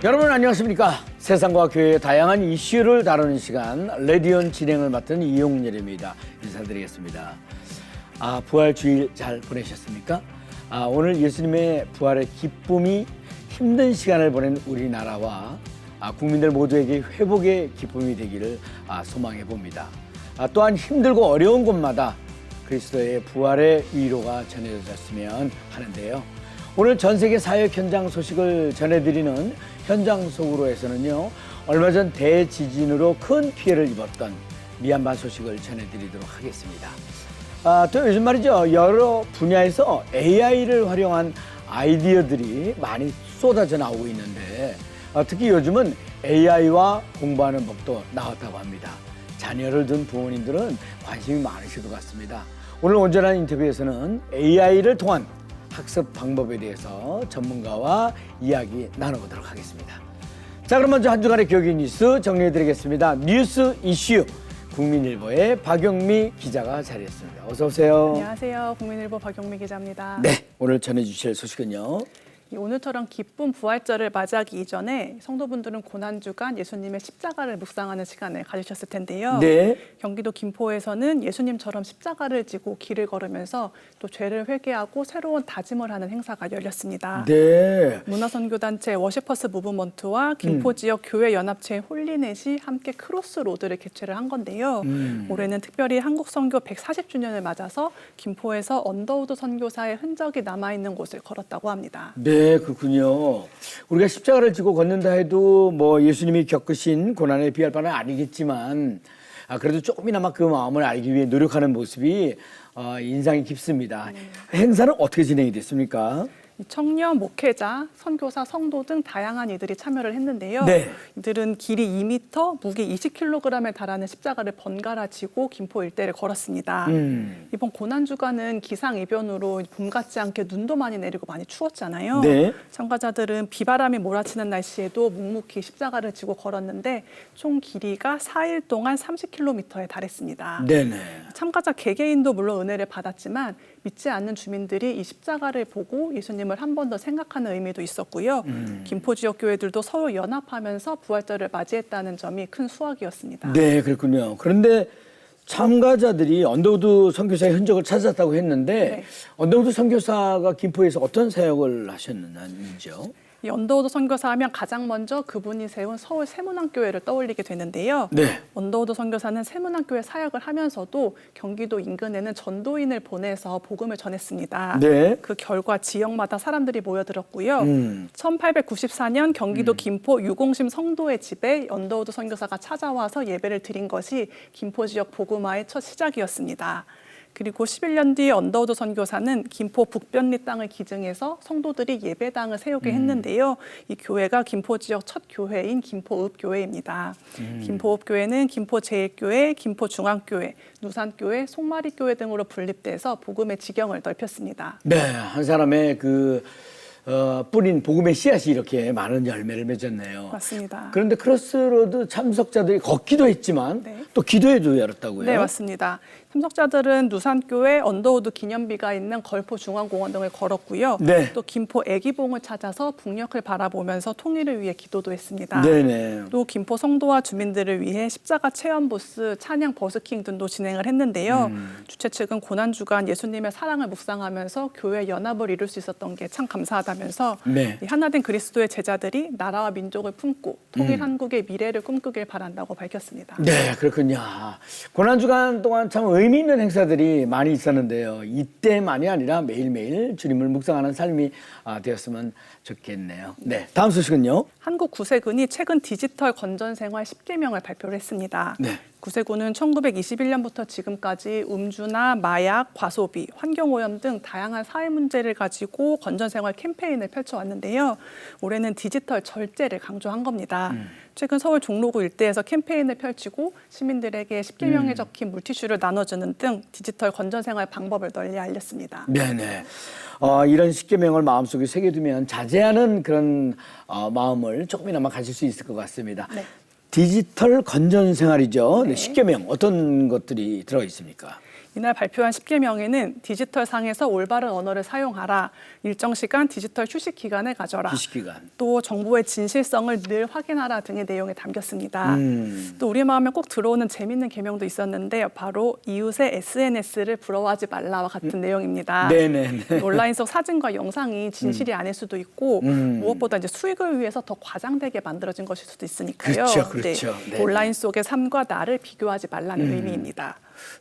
여러분 안녕하십니까? 세상과 교회의 다양한 이슈를 다루는 시간 레디온 진행을 맡은 이용렬입니다. 인사드리겠습니다. 부활 주일 잘 보내셨습니까? 오늘 예수님의 부활의 기쁨이 힘든 시간을 보낸 우리나라와 국민들 모두에게 회복의 기쁨이 되기를 소망해 봅니다. 또한 힘들고 어려운 곳마다 그리스도의 부활의 위로가 전해졌으면 하는데요. 오늘 전 세계 사역 현장 소식을 전해드리는 현장 속으로에서는요, 얼마 전 대지진으로 큰 피해를 입었던 미얀마 소식을 전해드리도록 하겠습니다. 또 요즘 말이죠, 여러 분야에서 AI를 활용한 아이디어들이 많이 쏟아져 나오고 있는데 특히 요즘은 AI와 공부하는 법도 나왔다고 합니다. 자녀를 둔 부모님들은 관심이 많으실 것 같습니다. 오늘 온전한 인터뷰에서는 AI를 통한 학습 방법에 대해서 전문가와 이야기 나눠보도록 하겠습니다. 자, 그럼 먼저 한 주간의 교육 뉴스 정리해드리겠습니다. 뉴스 이슈 국민일보의 박용미 기자가 자리했습니다. 어서 오세요. 안녕하세요. 국민일보 박용미 기자입니다. 네, 오늘 전해주실 소식은요. 오늘처럼 기쁜 부활절을 맞이하기 이전에 성도분들은 고난주간 예수님의 십자가를 묵상하는 시간을 가지셨을 텐데요. 네. 경기도 김포에서는 예수님처럼 십자가를 지고 길을 걸으면서 또 죄를 회개하고 새로운 다짐을 하는 행사가 열렸습니다. 네. 문화선교단체 워시퍼스 무브먼트와 김포 지역 교회 연합체인 홀리넷이 함께 크로스 로드를 개최를 한 건데요. 올해는 특별히 한국 선교 140주년을 맞아서 김포에서 언더우드 선교사의 흔적이 남아있는 곳을 걸었다고 합니다. 네, 그렇군요. 우리가 십자가를 지고 걷는다 해도 뭐 예수님이 겪으신 고난에 비할 바는 아니겠지만 그래도 조금이나마 그 마음을 알기 위해 노력하는 모습이 인상이 깊습니다. 행사는 어떻게 진행이 됐습니까? 청년, 목회자, 선교사, 성도 등 다양한 이들이 참여를 했는데요. 네. 이들은 길이 2m, 무게 20kg에 달하는 십자가를 번갈아 지고 김포 일대를 걸었습니다. 이번 고난주간은 기상이변으로 봄 같지 않게 눈도 많이 내리고 많이 추웠잖아요. 네. 참가자들은 비바람이 몰아치는 날씨에도 묵묵히 십자가를 지고 걸었는데 총 길이가 4일 동안 30km에 달했습니다. 네네. 참가자 개개인도 물론 은혜를 받았지만 믿지 않는 주민들이 이 십자가를 보고 예수님을 한 번 더 생각하는 의미도 있었고요. 김포 지역 교회들도 서로 연합하면서 부활절을 맞이했다는 점이 큰 수확이었습니다. 네, 그렇군요. 그런데 참가자들이 언더우드 선교사의 흔적을 찾았다고 했는데 네. 언더우드 선교사가 김포에서 어떤 사역을 하셨는지요? 이 언더우드 선교사 하면 가장 먼저 그분이 세운 서울 세문안교회를 떠올리게 되는데요. 네. 언더우드 선교사는 세문안교회 사역을 하면서도 경기도 인근에는 전도인을 보내서 복음을 전했습니다. 네. 그 결과 지역마다 사람들이 모여들었고요. 1894년 경기도 김포 유공심 성도의 집에 언더우드 선교사가 찾아와서 예배를 드린 것이 김포 지역 복음화의 첫 시작이었습니다. 그리고 11년 뒤에 언더우드 선교사는 김포 북변리 땅을 기증해서 성도들이 예배당을 세우게 했는데요. 이 교회가 김포 지역 첫 교회인 김포읍교회입니다. 김포읍교회는 김포제일교회, 김포중앙교회, 누산교회, 송마리교회 등으로 분립돼서 복음의 지경을 넓혔습니다. 네, 한 사람의 뿌린 복음의 씨앗이 이렇게 많은 열매를 맺었네요. 맞습니다. 그런데 크로스로드 참석자들이 걷기도 했지만 네. 또 기도회도 열었다고요? 네, 맞습니다. 참석자들은 누산교회 언더우드 기념비가 있는 걸포중앙공원 등을 걸었고요. 네. 또 김포 애기봉을 찾아서 북녘을 바라보면서 통일을 위해 기도도 했습니다. 네네. 또 김포 성도와 주민들을 위해 십자가 체험 부스, 찬양 버스킹 등도 진행을 했는데요. 주최 측은 고난주간 예수님의 사랑을 묵상하면서 교회 연합을 이룰 수 있었던 게 참 감사하다면서 네. 이 하나된 그리스도의 제자들이 나라와 민족을 품고 통일 한국의 미래를 꿈꾸길 바란다고 밝혔습니다. 네, 그렇군요. 고난주간 동안 참 의미 있는 행사들이 많이 있었는데요. 이때만이 아니라 매일매일 주님을 묵상하는 삶이 되었으면 좋겠네요. 네, 다음 소식은요. 한국 구세군이 최근 디지털 건전생활 10계명을 발표를 했습니다. 네. 구세군은 1921년부터 지금까지 음주나 마약, 과소비, 환경오염 등 다양한 사회 문제를 가지고 건전생활 캠페인을 펼쳐왔는데요. 올해는 디지털 절제를 강조한 겁니다. 최근 서울 종로구 일대에서 캠페인을 펼치고 시민들에게 10계명에 적힌 물티슈를 나눠주는 등 디지털 건전생활 방법을 널리 알렸습니다. 네네. 이런 십계명을 마음속에 새겨두면 자제하는 그런 마음을 조금이나마 가질 수 있을 것 같습니다. 네. 디지털 건전 생활이죠. 네. 네, 십계명 어떤 것들이 들어 있습니까? 이날 발표한 10계명에는 디지털 상에서 올바른 언어를 사용하라, 일정 시간 디지털 휴식 기간을 가져라, 휴식기간. 또 정보의 진실성을 늘 확인하라 등의 내용이 담겼습니다. 또 우리 마음에 꼭 들어오는 재밌는 계명도 있었는데 바로 이웃의 SNS를 부러워하지 말라와 같은 내용입니다. 네네. 온라인 속 사진과 영상이 진실이 아닐 수도 있고 무엇보다 이제 수익을 위해서 더 과장되게 만들어진 것일 수도 있으니까요. 그렇죠, 그렇죠. 네. 온라인 속의 삶과 나를 비교하지 말라는 의미입니다.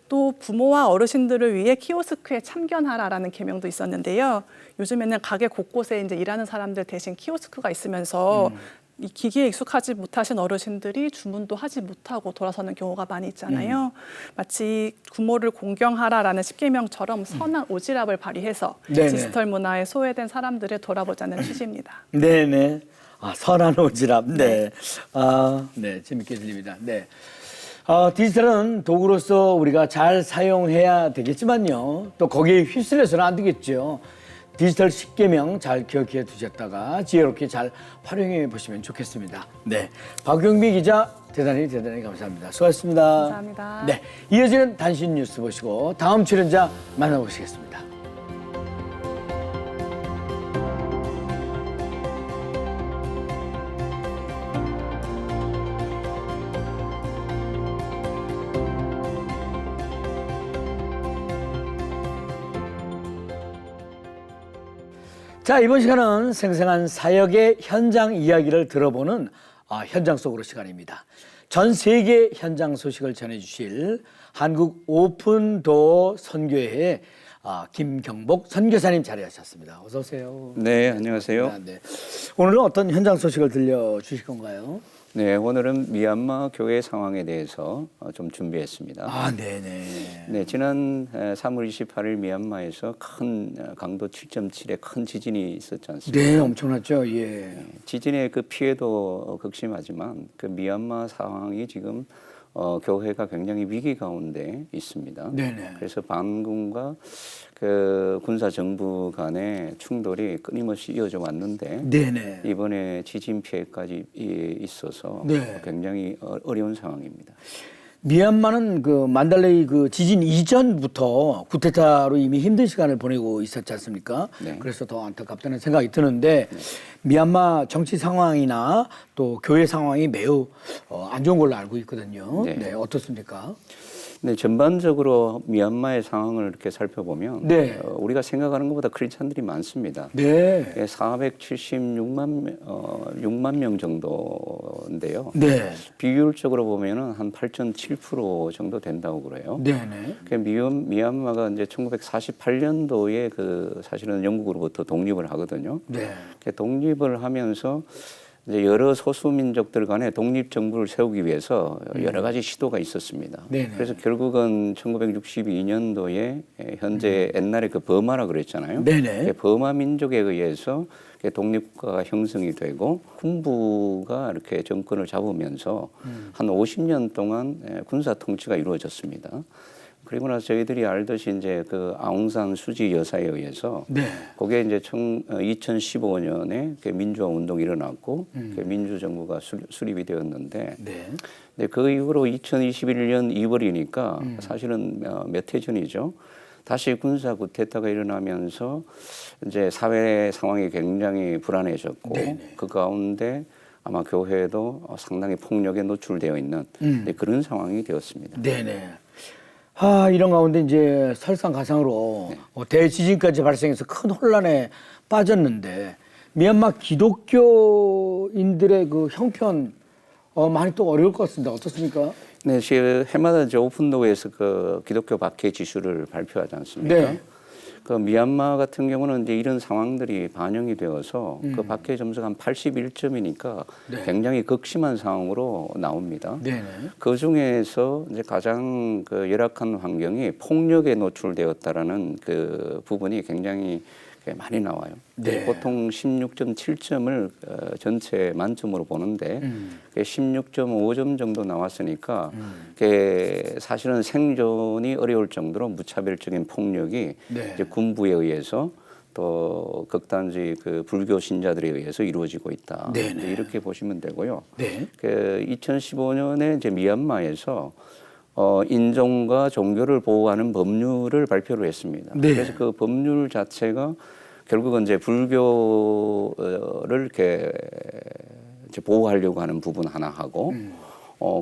또 부모와 어르신들을 위해 키오스크에 참견하라라는 계명도 있었는데요. 요즘에는 가게 곳곳에 이제 일하는 사람들 대신 키오스크가 있으면서 이 기기에 익숙하지 못하신 어르신들이 주문도 하지 못하고 돌아서는 경우가 많이 있잖아요. 마치 부모를 공경하라라는 10계명처럼 선한 오지랖을 발휘해서 네네. 디지털 문화에 소외된 사람들을 돌아보자는 취지입니다. 네네. 아, 선한 오지랖. 네. 아, 네. 재밌게 들립니다. 네. 디지털은 도구로서 우리가 잘 사용해야 되겠지만요. 또 거기에 휩쓸려서는 안 되겠죠. 디지털 10계명 잘 기억해 두셨다가 지혜롭게 잘 활용해 보시면 좋겠습니다. 네. 박용미 기자 대단히 감사합니다. 수고하셨습니다. 감사합니다. 네. 이어지는 단신 뉴스 보시고 다음 출연자 만나보시겠습니다. 자, 이번 시간은 생생한 사역의 현장 이야기를 들어보는 현장 속으로 시간입니다. 전 세계 현장 소식을 전해주실 한국 오픈도어 선교회 김경복 선교사님 자리하셨습니다. 어서 오세요. 네, 안녕하세요. 네. 오늘은 어떤 현장 소식을 들려주실 건가요? 네, 오늘은 미얀마 교회 상황에 대해서 좀 준비했습니다. 아, 네네. 네, 지난 3월 28일 미얀마에서 큰 강도 7.7의 큰 지진이 있었지 않습니까? 네, 엄청났죠. 예. 지진의 그 피해도 극심하지만 그 미얀마 상황이 지금 교회가 굉장히 위기 가운데 있습니다. 네네. 그래서 반군과 그 군사 정부 간의 충돌이 끊임없이 이어져 왔는데 네네. 이번에 지진 피해까지 있어서 네. 굉장히 어려운 상황입니다. 미얀마는 그 만달레이 그 지진 이전부터 쿠데타로 이미 힘든 시간을 보내고 있었지 않습니까? 네. 그래서 더 안타깝다는 생각이 드는데 미얀마 정치 상황이나 또 교회 상황이 매우 안 좋은 걸로 알고 있거든요. 네. 네, 어떻습니까? 네, 전반적으로 미얀마의 상황을 이렇게 살펴보면 네. 우리가 생각하는 것보다 크리스찬들이 많습니다. 네. 476만 명 정도인데요. 네. 비율적으로 보면은 한 8.7% 정도 된다고 그래요. 네네. 미얀마가 이제 1948년도에 그 사실은 영국으로부터 독립을 하거든요. 네. 독립을 하면서 이제 여러 소수민족들 간의 독립 정부를 세우기 위해서 여러 가지 시도가 있었습니다. 네네. 그래서 결국은 1962년도에 현재 옛날에 그 버마라 그랬잖아요. 네네. 버마 민족에 의해서 독립국가가 형성이 되고 군부가 이렇게 정권을 잡으면서 한 50년 동안 군사 통치가 이루어졌습니다. 그리고 나서 저희들이 알듯이 이제 그 아웅산 수지 여사에 의해서 네. 그게 이제 2015년에 민주화 운동이 일어났고 민주 정부가 수립이 되었는데 네. 근데 그 이후로 2021년 2월이니까 사실은 몇 해 전이죠. 다시 군사 쿠데타가 일어나면서 이제 사회 상황이 굉장히 불안해졌고 네네. 그 가운데 아마 교회도 상당히 폭력에 노출되어 있는 그런 상황이 되었습니다. 네네. 이런 가운데 이제 설상가상으로 대지진까지 발생해서 큰 혼란에 빠졌는데 미얀마 기독교인들의 그 형편 많이 또 어려울 것 같습니다. 어떻습니까? 네, 해마다 이제 오픈도어에서 그 기독교 박해 지수를 발표하지 않습니까? 네. 그 미얀마 같은 경우는 이제 이런 상황들이 반영이 되어서 그 박해 점수가 한 81점이니까 네. 굉장히 극심한 상황으로 나옵니다. 네네. 그 중에서 이제 가장 그 열악한 환경이 폭력에 노출되었다라는 그 부분이 굉장히 많이 나와요. 네. 보통 16.7점을 전체 만점으로 보는데 16.5점 정도 나왔으니까 사실은 생존이 어려울 정도로 무차별적인 폭력이 네. 이제 군부에 의해서 또 극단주의 그 불교 신자들에 의해서 이루어지고 있다. 네네. 이렇게 보시면 되고요. 네. 2015년에 이제 미얀마에서 인종과 종교를 보호하는 법률을 발표를 했습니다. 네. 그래서 그 법률 자체가 결국은 이제 불교를 이렇게 이제 보호하려고 하는 부분 하나 하고,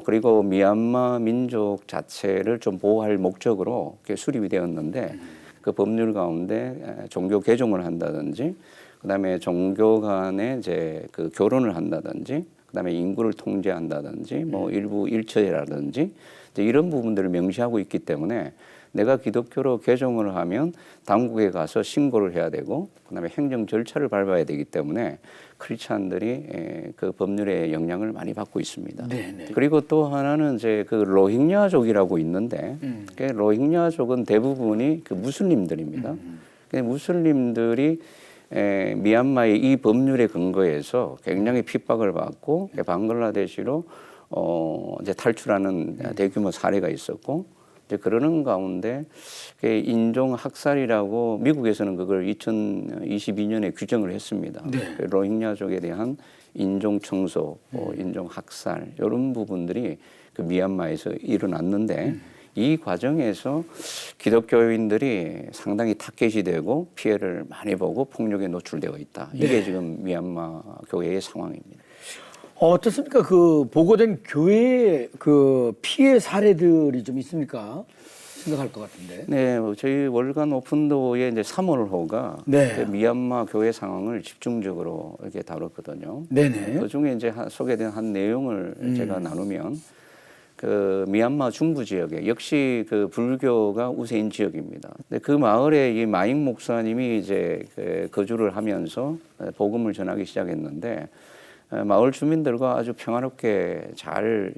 그리고 미얀마 민족 자체를 좀 보호할 목적으로 이렇게 수립이 되었는데, 그 법률 가운데 종교 개종을 한다든지, 그다음에 종교 간에 이제 그 결혼을 한다든지, 그다음에 인구를 통제한다든지, 뭐 일부 일처제라든지 이제 이런 부분들을 명시하고 있기 때문에 내가 기독교로 개종을 하면 당국에 가서 신고를 해야 되고, 그다음에 행정 절차를 밟아야 되기 때문에 크리스찬들이 그 법률의 영향을 많이 받고 있습니다. 네네. 그리고 또 하나는 이제 그 로힝야족이라고 있는데, 그 로힝야족은 대부분이 그 무슬림들입니다. 근데 무슬림들이 미얀마의 이 법률에 근거해서 굉장히 핍박을 받고 방글라데시로 이제 탈출하는 대규모 사례가 있었고, 이제 그러는 가운데 인종 학살이라고 미국에서는 그걸 2022년에 규정을 했습니다. 네. 그 로힝야족에 대한 인종 청소, 인종 학살 이런 부분들이 그 미얀마에서 일어났는데, 이 과정에서 기독교인들이 상당히 타겟이 되고 피해를 많이 보고 폭력에 노출되어 있다. 이게 네. 지금 미얀마 교회의 상황입니다. 어떻습니까? 그 보고된 교회 그 피해 사례들이 좀 있습니까? 생각할 것 같은데. 네, 저희 월간 오픈도어의 이제 3월호가 네. 그 미얀마 교회 상황을 집중적으로 이렇게 다뤘거든요. 네네. 그 중에 이제 소개된 한 내용을 제가 나누면, 그 미얀마 중부 지역에 역시 그 불교가 우세인 지역입니다. 근데 그 마을에 이 마잉 목사님이 이제 그 거주를 하면서 복음을 전하기 시작했는데, 마을 주민들과 아주 평화롭게 잘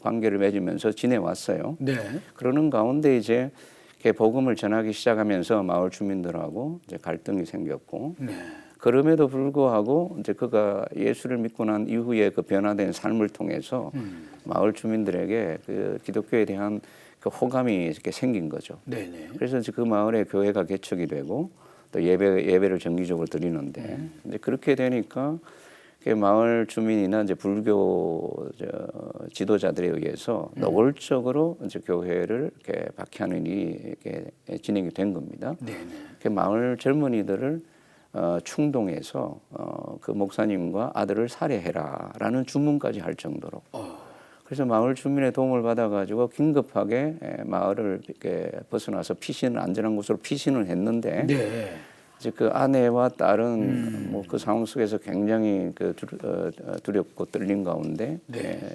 관계를 맺으면서 지내왔어요. 네. 그러는 가운데 이제 복음을 전하기 시작하면서 마을 주민들하고 이제 갈등이 생겼고, 네. 그럼에도 불구하고 이제 그가 예수를 믿고 난 이후에 그 변화된 삶을 통해서 마을 주민들에게 그 기독교에 대한 그 호감이 이렇게 생긴 거죠. 네네. 그래서 이제 그 마을에 교회가 개척이 되고 또 예배를 정기적으로 드리는데, 이제 그렇게 되니까 그 마을 주민이나 이제 불교 지도자들에 의해서 노골적으로 이제 교회를 이렇게 박해하는 일이 이렇게 진행이 된 겁니다. 네네. 그 마을 젊은이들을 충동해서 그 목사님과 아들을 살해해라라는 주문까지 할 정도로. 그래서 마을 주민의 도움을 받아가지고 긴급하게 마을을 이렇게 벗어나서 안전한 곳으로 피신을 했는데, 네. 이제 그 아내와 딸은 뭐 그 상황 속에서 굉장히 그 두렵고 떨린 가운데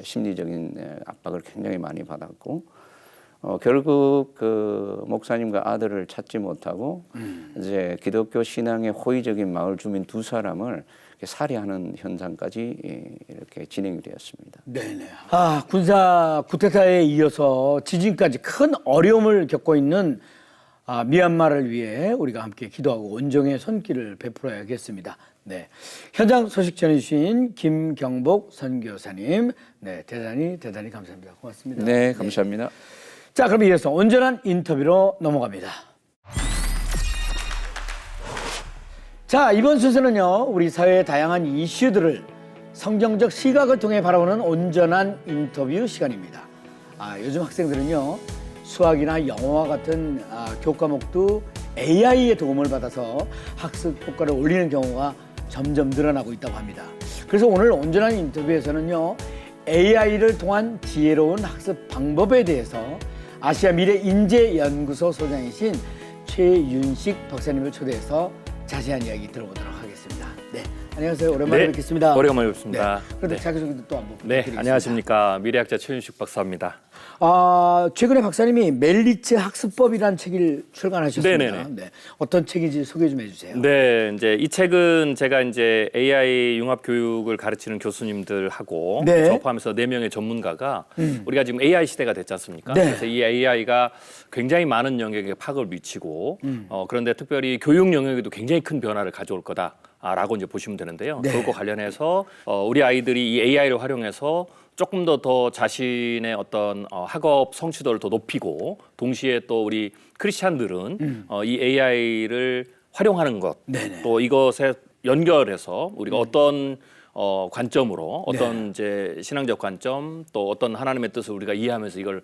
심리적인 압박을 굉장히 많이 받았고, 결국 그 목사님과 아들을 찾지 못하고 이제 기독교 신앙의 호의적인 마을 주민 2사람을 살해하는 현상까지 이렇게 진행이 되었습니다. 네네. 아, 군사 쿠데타에 이어서 지진까지 큰 어려움을 겪고 있는 미얀마를 위해 우리가 함께 기도하고 온정의 손길을 베풀어야겠습니다. 네. 현장 소식 전해주신 김경복 선교사님, 네, 대단히 감사합니다. 고맙습니다. 네, 감사합니다. 자, 그럼 이어서 온전한 인터뷰로 넘어갑니다. 자, 이번 순서는요, 우리 사회의 다양한 이슈들을 성경적 시각을 통해 바라보는 온전한 인터뷰 시간입니다. 요즘 학생들은요, 수학이나 영어와 같은 교과목도 AI의 도움을 받아서 학습 효과를 올리는 경우가 점점 늘어나고 있다고 합니다. 그래서 오늘 온전한 인터뷰에서는요, AI를 통한 지혜로운 학습 방법에 대해서 아시아 미래 인재 연구소 소장이신 최윤식 박사님을 초대해서 자세한 이야기 들어보도록 하겠습니다. 네, 안녕하세요. 오랜만에 뵙겠습니다. 오래간만에 뵙습니다. 네, 그런데 자기소개도 또 한번 네, 부탁드리겠습니다. 안녕하십니까. 미래학자 최윤식 박사입니다. 최근에 박사님이 멜리츠 학습법이라는 책을 출간하셨습니다. 네네네. 네, 어떤 책인지 소개 좀 해주세요. 네, 이제 이 책은 제가 이제 AI 융합 교육을 가르치는 교수님들하고 네. 저 포함해서 4명의 전문가가 우리가 지금 AI 시대가 됐지 않습니까? 네. 그래서 이 AI가 굉장히 많은 영역에 파급을 미치고 그런데 특별히 교육 영역에도 굉장히 큰 변화를 가져올 거다. 라고 이제 보시면 되는데요. 네. 그것과 관련해서 우리 아이들이 이 AI를 활용해서 조금 더 자신의 어떤 학업 성취도를 더 높이고, 동시에 또 우리 크리스찬들은 이 AI를 활용하는 것, 네네. 또 이것에 연결해서 우리가 어떤 관점으로 어떤 이제 신앙적 관점 또 어떤 하나님의 뜻을 우리가 이해하면서 이걸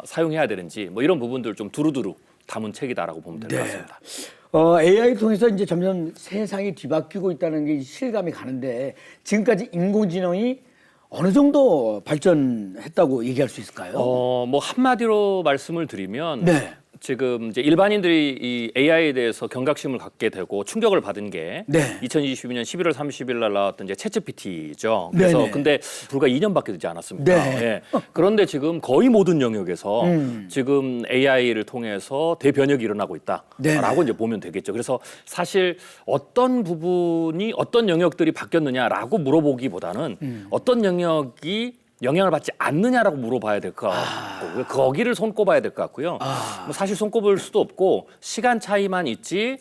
사용해야 되는지 뭐 이런 부분들 좀 두루두루 담은 책이다라고 보면 될 것 같습니다. AI 통해서 이제 점점 세상이 뒤바뀌고 있다는 게 실감이 가는데 지금까지 인공지능이 어느 정도 발전했다고 얘기할 수 있을까요? 뭐 한마디로 말씀을 드리면 네. 지금 이제 일반인들이 이 AI에 대해서 경각심을 갖게 되고 충격을 받은 게 네. 2022년 11월 30일 날 나왔던 이제 챗GPT죠. 그래서 네네. 근데 불과 2년밖에 되지 않았습니다. 네. 예. 그런데 지금 거의 모든 영역에서 지금 AI를 통해서 대변혁이 일어나고 있다라고 네네. 이제 보면 되겠죠. 그래서 사실 어떤 부분이 어떤 영역들이 바뀌었느냐라고 물어보기보다는 어떤 영역이 영향을 받지 않느냐라고 물어봐야 될 것 같고 거기를 손꼽아야 될 것 같고요. 뭐 사실 손꼽을 수도 없고 시간 차이만 있지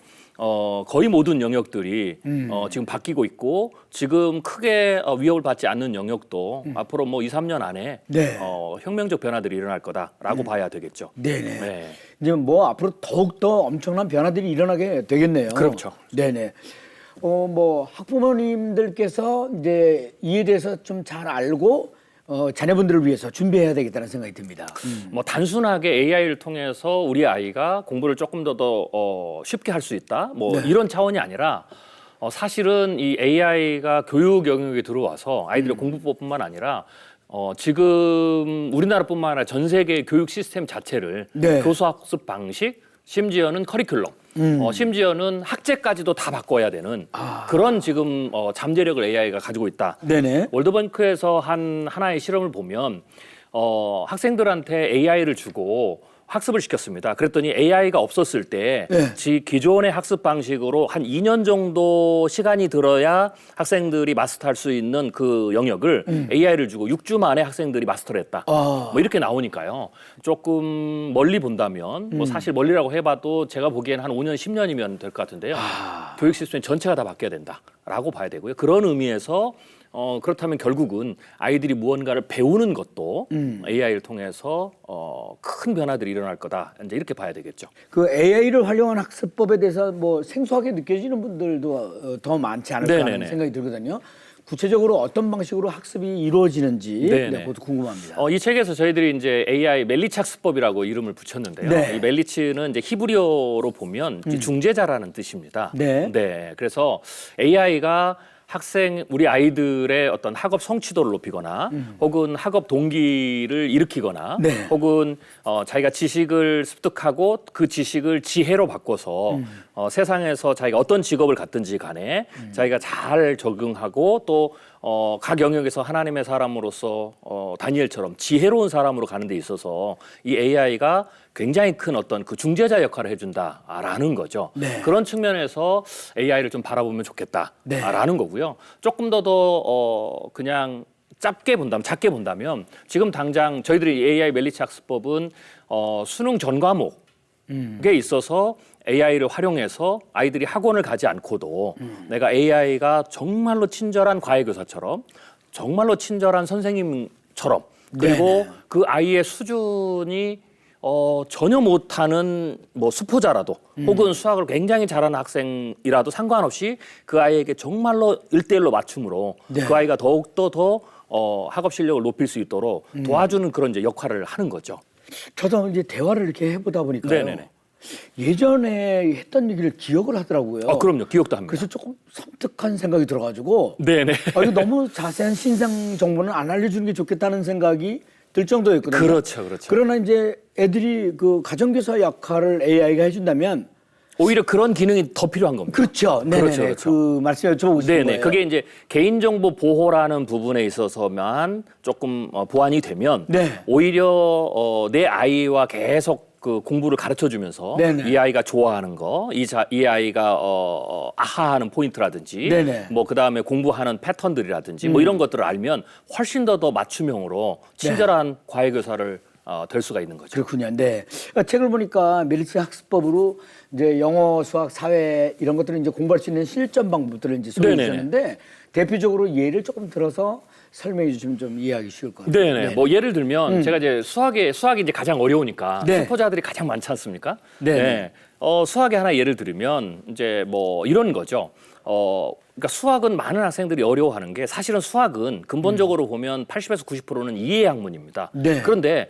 거의 모든 영역들이 지금 바뀌고 있고 지금 크게 위협을 받지 않는 영역도 앞으로 뭐 2, 3년 안에 네. 혁명적 변화들이 일어날 거다라고 봐야 되겠죠. 네네. 네. 이제 뭐 앞으로 더욱더 엄청난 변화들이 일어나게 되겠네요. 그렇죠. 네네. 뭐 학부모님들께서 이제 이에 대해서 좀 잘 알고 자녀분들을 위해서 준비해야 되겠다는 생각이 듭니다. 뭐 단순하게 AI를 통해서 우리 아이가 공부를 조금 더 쉽게 할 수 있다. 뭐 네. 이런 차원이 아니라 사실은 이 AI가 교육 영역에 들어와서 아이들의 공부법뿐만 아니라 지금 우리나라뿐만 아니라 전 세계 교육 시스템 자체를 네. 교수 학습 방식, 심지어는 커리큘럼, 심지어는 학제까지도 다 바꿔야 되는 그런 지금 잠재력을 AI가 가지고 있다. 네네. 월드뱅크에서 한 하나의 실험을 보면 학생들한테 AI를 주고 학습을 시켰습니다. 그랬더니 AI가 없었을 때 네. 기존의 학습 방식으로 한 2년 정도 시간이 들어야 학생들이 마스터할 수 있는 그 영역을 AI를 주고 6주 만에 학생들이 마스터를 했다. 뭐 이렇게 나오니까요. 조금 멀리 본다면 뭐 사실 멀리라고 해봐도 제가 보기에는 한 5년, 10년이면 될 것 같은데요. 교육 시스템 전체가 다 바뀌어야 된다라고 봐야 되고요. 그런 의미에서 그렇다면 결국은 아이들이 무언가를 배우는 것도 AI를 통해서 큰 변화들이 일어날 거다. 이제 이렇게 봐야 되겠죠. 그 AI를 활용한 학습법에 대해서 뭐 생소하게 느껴지는 분들도 더 많지 않을까 하는 네네네. 생각이 들거든요. 구체적으로 어떤 방식으로 학습이 이루어지는지 네네. 그것도 궁금합니다. 이 책에서 저희들이 이제 AI 멜리츠 학습법이라고 이름을 붙였는데요. 네. 이 멜리츠는 이제 히브리어로 보면 이제 중재자라는 뜻입니다. 네. 그래서 AI가 우리 아이들의 어떤 학업 성취도를 높이거나 혹은 학업 동기를 일으키거나 네. 혹은 자기가 지식을 습득하고 그 지식을 지혜로 바꿔서 세상에서 자기가 어떤 직업을 갖든지 간에 자기가 잘 적응하고 또 각 영역에서 하나님의 사람으로서 다니엘처럼 지혜로운 사람으로 가는 데 있어서 이 AI가 굉장히 큰 어떤 그 중재자 역할을 해준다라는 거죠. 네. 그런 측면에서 AI를 좀 바라보면 좋겠다라는 거고요. 조금 더 그냥 작게 본다면 지금 당장 저희들이 AI 멜리츠 학습법은 수능 전 과목에 있어서 AI를 활용해서 아이들이 학원을 가지 않고도 내가 AI가 정말로 친절한 과외교사처럼 정말로 친절한 선생님처럼 그리고 네네. 그 아이의 수준이 전혀 못하는 뭐 수포자라도 혹은 수학을 굉장히 잘하는 학생이라도 상관없이 그 아이에게 정말로 1대1로 맞춤으로 네. 그 아이가 더욱더 더 학업 실력을 높일 수 있도록 도와주는 그런 이제 역할을 하는 거죠. 저도 이제 대화를 이렇게 해보다 보니까요. 네네네. 예전에 했던 얘기를 기억을 하더라고요. 그럼요. 기억도 합니다. 그래서 조금 섬뜩한 생각이 들어가지고 네네. 이거 너무 자세한 신상 정보는 안 알려주는 게 좋겠다는 생각이 들 정도였거든요. 그렇죠. 그러나 이제 애들이 그 가정교사 역할을 AI가 해준다면 오히려 그런 기능이 더 필요한 겁니다. 그렇죠. 네네. 그렇죠. 그 말씀 여쭤보고 싶은 네네. 거예요. 그게 이제 개인정보 보호라는 부분에 있어서만 조금 보완이 되면 네. 오히려 내 아이와 계속 그 공부를 가르쳐 주면서 네네. 이 아이가 좋아하는 거, 이 아이가 아하하는 포인트라든지 네네. 뭐 그다음에 공부하는 패턴들이라든지 뭐 이런 것들을 알면 훨씬 더 맞춤형으로 친절한 과외교사를 될 수가 있는 거죠. 그렇군요. 네. 책을 보니까 멜리츠 학습법으로 이제 영어, 수학, 사회 이런 것들을 이제 공부할 수 있는 실전 방법들을 이제 소개해 네네네. 주셨는데 대표적으로 예를 조금 들어서 설명해 주시면 좀 이해하기 쉬울 것 같아요. 네네. 뭐 예를 들면 제가 이제 수학이 이제 가장 어려우니까 네. 수포자들이 가장 많지 않습니까? 네네. 네. 수학의 하나 예를 들면 이제 뭐 이런 거죠. 그러니까 수학은 많은 학생들이 어려워하는 게 사실은 수학은 근본적으로 보면 80에서 90%는 이해 학문입니다. 네. 그런데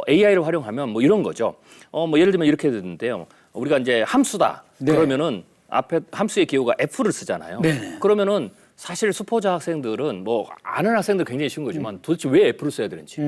AI를 활용하면 뭐 이런 거죠. 뭐 예를 들면 이렇게 되는데요. 우리가 이제 함수다. 네. 그러면은 앞에 함수의 기호가 F를 쓰잖아요. 네네. 그러면은 사실 수포자 학생들은 뭐 아는 학생들 굉장히 쉬운 거지만 도대체 왜 F를 써야 되는지,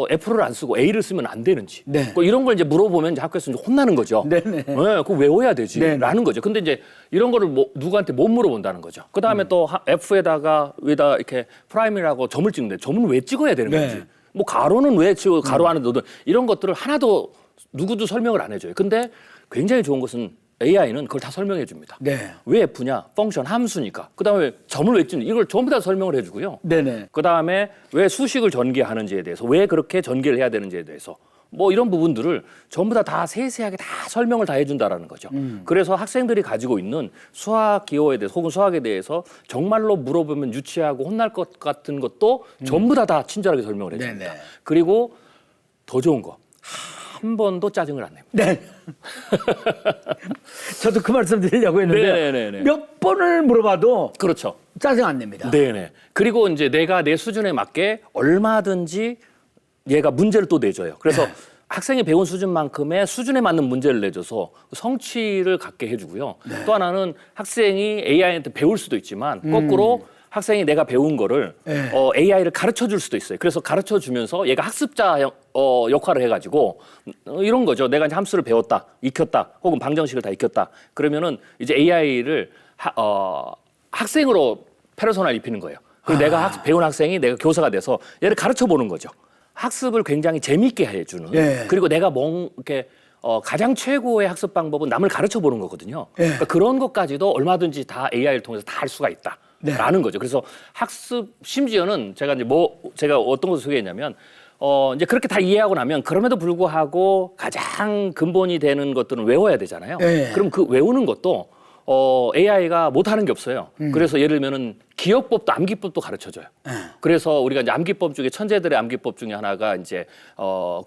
F를 안 쓰고 A를 쓰면 안 되는지, 네. 뭐 이런 걸 이제 물어보면 이제 학교에서 이제 혼나는 거죠. 네네. 그거 외워야 되지. 네네. 라는 거죠. 근데 이제 이런 거를 누구한테 못 물어본다는 거죠. 그 다음에 또 F에다가 위에다 이렇게 프라임이라고 점을 찍는데 점은 왜 찍어야 되는 네. 건지, 뭐 가로는 왜 찍어, 가로 안에 넣든 이런 것들을 하나도 누구도 설명을 안 해줘요. 근데 굉장히 좋은 것은 AI는 그걸 다 설명해 줍니다. 네. 왜 F냐? 펑션 함수니까. 그다음에 점을 왜 찍는지 이걸 전부 다 설명을 해주고요. 네네. 그다음에 왜 수식을 전개하는지에 대해서, 왜 그렇게 전개를 해야 되는지에 대해서 뭐 이런 부분들을 전부 다 세세하게 다 설명을 다 해준다라는 거죠. 그래서 학생들이 가지고 있는 수학 기호에 대해서 혹은 수학에 대해서 정말로 물어보면 유치하고 혼날 것 같은 것도 전부 다 친절하게 설명을 해줍니다. 네네. 그리고 더 좋은 거, 한 번도 짜증을 안 냅니다. 네. 저도 그 말씀 드리려고 했는데 네네네네. 몇 번을 물어봐도 그렇죠. 짜증 안 냅니다. 네네. 그리고 이제 내가 내 수준에 맞게 얼마든지 얘가 문제를 또 내줘요. 그래서 학생이 배운 수준만큼의 수준에 맞는 문제를 내줘서 성취를 갖게 해주고요. 또 하나는 학생이 AI한테 배울 수도 있지만 거꾸로 학생이 내가 배운 거를 네. AI를 가르쳐 줄 수도 있어요. 그래서 가르쳐 주면서 얘가 학습자 역할을 해가지고 이런 거죠. 내가 이제 함수를 배웠다, 익혔다, 혹은 방정식을 다 익혔다. 그러면은 이제 AI를 학생으로 페르소나를 입히는 거예요. 그리고 내가 배운 학생이 내가 교사가 돼서 얘를 가르쳐 보는 거죠. 학습을 굉장히 재미있게 해주는. 예. 그리고 내가 이렇게 가장 최고의 학습 방법은 남을 가르쳐 보는 거거든요. 예. 그러니까 그런 것까지도 얼마든지 다 AI를 통해서 다 할 수가 있다. 네. 라는 거죠. 그래서 학습, 심지어는 제가 어떤 것을 소개했냐면, 이제 그렇게 다 이해하고 나면 그럼에도 불구하고 가장 근본이 되는 것들은 외워야 되잖아요. 네. 그럼 그 외우는 것도 AI가 못하는 게 없어요. 그래서 예를 들면은 기억법도 암기법도 가르쳐줘요. 그래서 우리가 이제 암기법 중에 천재들의 암기법 중에 하나가 이제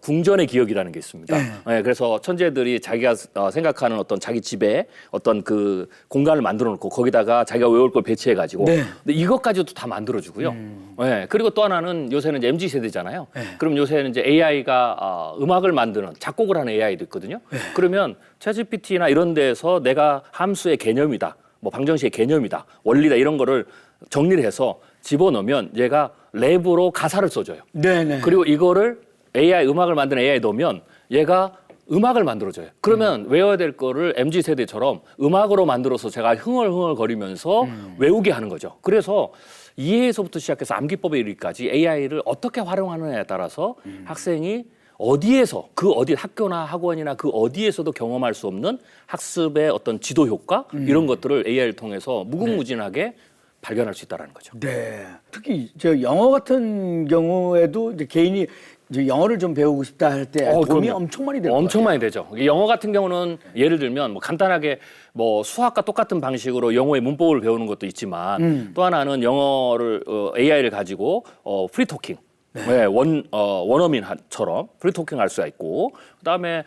궁전의 기억이라는 게 있습니다. 네, 그래서 천재들이 자기가 생각하는 어떤 자기 집에 어떤 그 공간을 만들어 놓고 거기다가 자기가 외울 걸 배치해 가지고 네. 근데 이것까지도 다 만들어주고요. 네, 그리고 또 하나는 요새는 이제 MZ 세대잖아요. 그럼 요새는 이제 AI가 음악을 만드는 작곡을 하는 AI도 있거든요. 그러면 챗GPT나 이런 데서 내가 함수의 개념이다, 뭐 방정식의 개념이다, 원리다 이런 거를 정리를 해서 집어넣으면 얘가 랩으로 가사를 써줘요. 네네. 그리고 이거를 음악을 만드는 AI에 넣으면 얘가 음악을 만들어줘요. 그러면 외워야 될 거를 MZ 세대처럼 음악으로 만들어서 제가 흥얼흥얼거리면서 외우게 하는 거죠. 그래서 이해에서부터 시작해서 암기법에 이르기까지 AI를 어떻게 활용하느냐에 따라서 학생이 어디에서 학교나 학원이나 그 어디에서도 경험할 수 없는 학습의 어떤 지도 효과 이런 것들을 AI를 통해서 무궁무진하게 발견할 수 있다는 거죠. 네. 특히 저 영어 같은 경우에도 이제 개인이 이제 영어를 좀 배우고 싶다 할 때 도움이 그럼요. 엄청 많이 될 거예요. 엄청 많이 되죠. 영어 같은 경우는 예를 들면 뭐 간단하게 뭐 수학과 똑같은 방식으로 영어의 문법을 배우는 것도 있지만 또 하나는 영어를 AI를 가지고 프리토킹. 네, 원어민처럼 프리토킹 할 수가 있고, 그다음에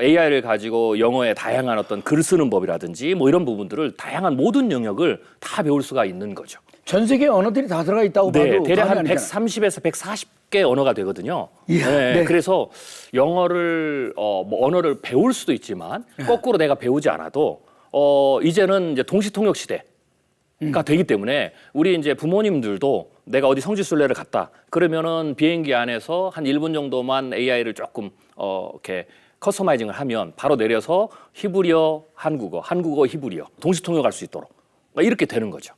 AI를 가지고 영어의 다양한 어떤 글 쓰는 법이라든지 뭐 이런 부분들을 다양한 모든 영역을 다 배울 수가 있는 거죠. 전 세계 언어들이 다 들어가 있다고 네, 봐도 대략 한 과언이 아니잖아요. 130에서 140개 언어가 되거든요. 이야, 네, 네. 그래서 영어를 뭐 언어를 배울 수도 있지만 거꾸로 내가 배우지 않아도 이제는 이제 동시통역 시대가 되기 때문에 우리 이제 부모님들도 내가 어디 성지순례를 갔다 그러면은 비행기 안에서 한 1분 정도만 AI를 조금 이렇게 커스터마이징을 하면 바로 내려서 히브리어, 한국어, 히브리어 동시통역할 수 있도록 이렇게 되는 거죠.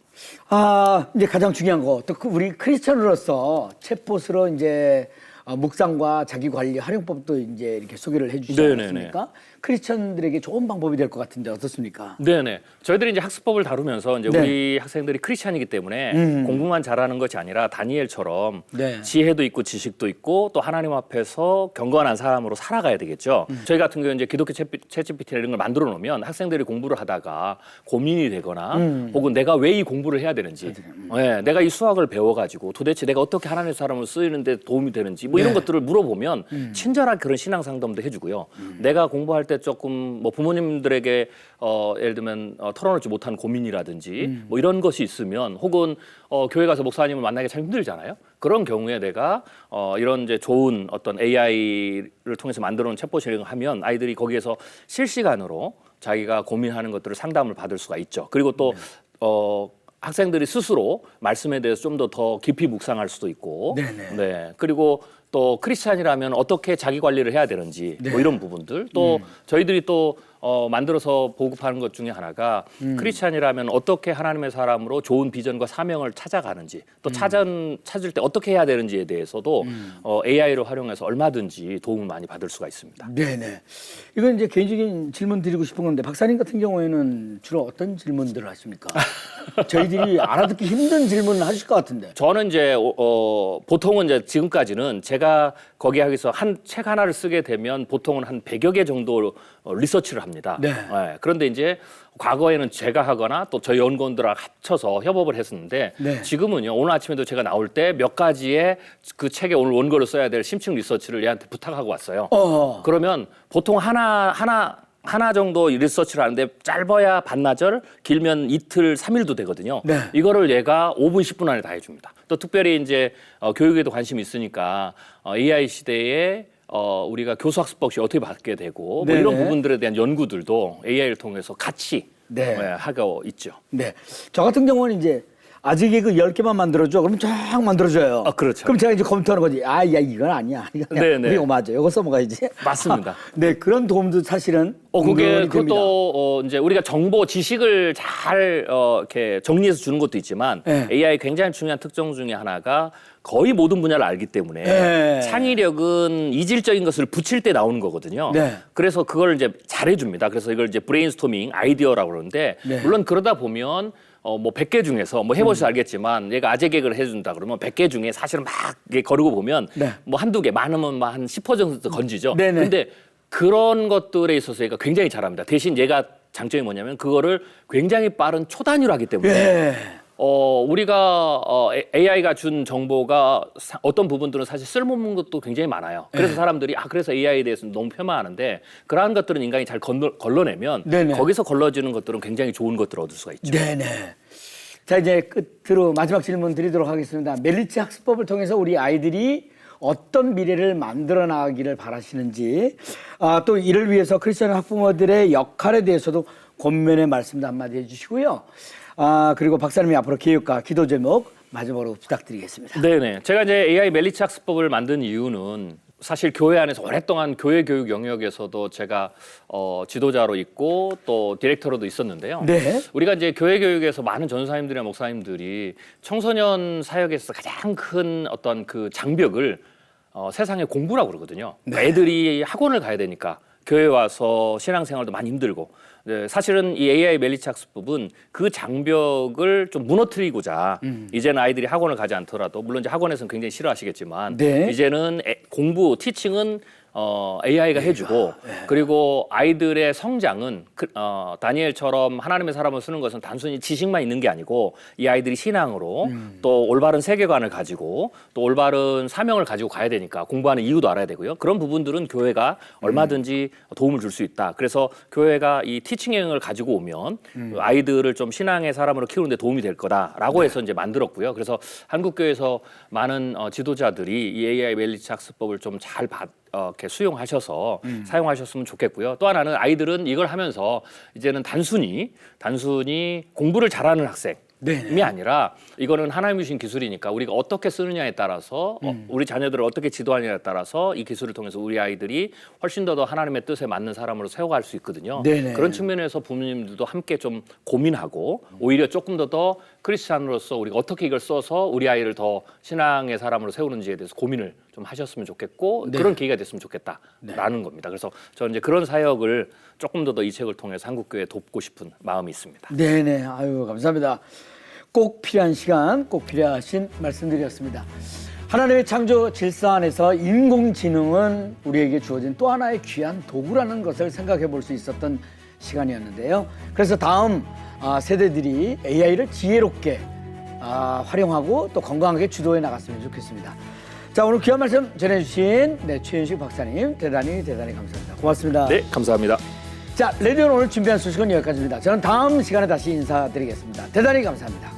이제 가장 중요한 거, 또 우리 크리스천으로서 챗봇으로 이제 묵상과 자기 관리 활용법도 이제 이렇게 소개를 해주시지 네네네. 않습니까? 크리스천들에게 좋은 방법이 될 것 같은데 어떻습니까? 네네. 저희들이 이제 학습법을 다루면서 이제 네. 우리 학생들이 크리스찬이기 때문에 공부만 잘하는 것이 아니라 다니엘처럼 네. 지혜도 있고 지식도 있고 또 하나님 앞에서 경건한 사람으로 살아가야 되겠죠. 저희 같은 경우 이제 기독교 챗GPT나 이런 걸 만들어 놓으면 학생들이 공부를 하다가 고민이 되거나 혹은 내가 왜 이 공부를 해야 되는지, 네, 내가 이 수학을 배워가지고 도대체 내가 어떻게 하나님의 사람을 쓰이는데 도움이 되는지 뭐 뭐 이런 것들을 물어보면 친절하게 그런 신앙 상담도 해주고요. 내가 공부할 때 조금 뭐 부모님들에게 예를 들면 털어놓지 못한 고민이라든지 뭐 이런 것이 있으면 혹은 교회 가서 목사님을 만나기 참 힘들잖아요. 그런 경우에 내가 이런 이제 좋은 어떤 AI를 통해서 만들어 놓은 챗봇 실행을 하면 아이들이 거기에서 실시간으로 자기가 고민하는 것들을 상담을 받을 수가 있죠. 그리고 또 학생들이 스스로 말씀에 대해서 좀 더 깊이 묵상할 수도 있고, 네네. 네. 그리고 또 크리스찬이라면 어떻게 자기 관리를 해야 되는지 뭐 이런 부분들 또 저희들이 또 만들어서 보급하는 것 중에 하나가 크리스찬이라면 어떻게 하나님의 사람으로 좋은 비전과 사명을 찾아가는지 또 찾을 때 어떻게 해야 되는지에 대해서도 AI를 활용해서 얼마든지 도움을 많이 받을 수가 있습니다. 네네. 이건 이제 개인적인 질문 드리고 싶은 건데 박사님 같은 경우에는 주로 어떤 질문들을 하십니까? 저희들이 알아듣기 힘든 질문을 하실 것 같은데. 저는 이제 보통은 이제 지금까지는 제가 거기 하기서 한 책 하나를 쓰게 되면 보통은 한 100여 개 정도 리서치를 합니다. 네. 그런데 이제 과거에는 제가 하거나 또 저희 연구원들하고 합쳐서 협업을 했었는데 네. 지금은요. 오늘 아침에도 제가 나올 때 몇 가지의 그 책에 오늘 원고를 써야 될 심층 리서치를 얘한테 부탁하고 왔어요. 그러면 보통 하나 정도 리서치를 하는데 짧아야 반나절, 길면 이틀, 3일도 되거든요. 네. 이거를 얘가 5분, 10분 안에 다 해줍니다. 또 특별히 이제 교육에도 관심이 있으니까 AI 시대에 우리가 교수학습법이 어떻게 바뀌게 되고 뭐 이런 네네. 부분들에 대한 연구들도 AI를 통해서 같이 네. 하고 있죠. 네. 저 같은 경우는 이제 아직 그 10개만 만들어줘. 그러면 쫙 만들어줘요. 그렇죠. 그럼 제가 이제 컴퓨터하는 거지. 야, 이건 아니야. 네네. 이거 맞아. 이거 써먹어야지. 맞습니다. 네, 그런 도움도 사실은 그게 공급이 됩니다. 그것도 이제 우리가 정보 지식을 잘 이렇게 정리해서 주는 것도 있지만 네. AI 굉장히 중요한 특성 중에 하나가 거의 모든 분야를 알기 때문에 네. 창의력은 이질적인 것을 붙일 때 나오는 거거든요. 네. 그래서 그걸 이제 잘해줍니다. 그래서 이걸 이제 브레인스토밍 아이디어라고 그러는데 네. 물론 그러다 보면 뭐 100개 중에서 뭐 해보셔서 알겠지만 얘가 아재 개그를 해준다 그러면 100개 중에 사실은 막 이렇게 거르고 보면 네. 뭐 한두 개 많으면 뭐 한 10% 정도 건지죠. 네네. 근데 그런 것들에 있어서 얘가 굉장히 잘합니다. 대신 얘가 장점이 뭐냐면 그거를 굉장히 빠른 초단위로 하기 때문에 네. 우리가 AI가 준 정보가 어떤 부분들은 사실 쓸모없는 것도 굉장히 많아요. 그래서 사람들이 그래서 AI에 대해서는 너무 폄하하는데 그러한 것들은 인간이 잘 걸러내면 네네. 거기서 걸러지는 것들은 굉장히 좋은 것들을 얻을 수가 있죠. 네네. 자, 이제 끝으로 마지막 질문 드리도록 하겠습니다. 멜리츠 학습법을 통해서 우리 아이들이 어떤 미래를 만들어 나가기를 바라시는지, 또 이를 위해서 크리스천 학부모들의 역할에 대해서도 권면의 말씀도 한마디 해주시고요. 그리고 박사님이 앞으로 계획과 기도 제목 마지막으로 부탁드리겠습니다. 네네. 제가 이제 AI 멜리츠 학습법을 만든 이유는 사실 교회 안에서 오랫동안 교회 교육 영역에서도 제가 지도자로 있고 또 디렉터로도 있었는데요. 네. 우리가 이제 교회 교육에서 많은 전사님들이나 목사님들이 청소년 사역에서 가장 큰 어떤 그 장벽을 세상에 공부라고 그러거든요. 네. 애들이 학원을 가야 되니까 교회 와서 신앙생활도 많이 힘들고 네, 사실은 이 AI 멜리츠 학습법은 그 장벽을 좀 무너뜨리고자 이제는 아이들이 학원을 가지 않더라도 물론 이제 학원에서는 굉장히 싫어하시겠지만 네. 이제는 공부, 티칭은 AI가 해주고 그리고 아이들의 성장은 다니엘처럼 하나님의 사람을 쓰는 것은 단순히 지식만 있는 게 아니고 이 아이들이 신앙으로 또 올바른 세계관을 가지고 또 올바른 사명을 가지고 가야 되니까 공부하는 이유도 알아야 되고요. 그런 부분들은 교회가 얼마든지 도움을 줄 수 있다. 그래서 교회가 이 티칭 행을 가지고 오면 아이들을 좀 신앙의 사람으로 키우는 데 도움이 될 거다라고 해서 이제 만들었고요. 그래서 한국교회에서 많은 지도자들이 이 AI 멜리츠 학습법을 좀 잘 이렇게 수용하셔서 사용하셨으면 좋겠고요. 또 하나는 아이들은 이걸 하면서 이제는 단순히 공부를 잘하는 학생이 아니라 이거는 하나님이 주신 기술이니까 우리가 어떻게 쓰느냐에 따라서 우리 자녀들을 어떻게 지도하느냐에 따라서 이 기술을 통해서 우리 아이들이 훨씬 더 하나님의 뜻에 맞는 사람으로 세워갈 수 있거든요. 네네. 그런 측면에서 부모님들도 함께 좀 고민하고 오히려 조금 더 크리스찬으로서 우리가 어떻게 이걸 써서 우리 아이를 더 신앙의 사람으로 세우는지에 대해서 고민을 좀 하셨으면 좋겠고 네. 그런 계기가 됐으면 좋겠다라는 겁니다. 그래서 저는 이제 그런 사역을 조금 더 이 책을 통해서 한국교회에 돕고 싶은 마음이 있습니다. 네네. 아유, 감사합니다. 꼭 필요한 시간, 꼭 필요하신 말씀드렸습니다. 하나님의 창조 질서 안에서 인공지능은 우리에게 주어진 또 하나의 귀한 도구라는 것을 생각해 볼 수 있었던 시간이었는데요. 그래서 다음 세대들이 AI를 지혜롭게 활용하고 또 건강하게 주도해 나갔으면 좋겠습니다. 자, 오늘 귀한 말씀 전해주신 최윤식 박사님 대단히 감사합니다. 고맙습니다. 네, 감사합니다. 자, 레디온 오늘 준비한 소식은 여기까지입니다. 저는 다음 시간에 다시 인사드리겠습니다. 대단히 감사합니다.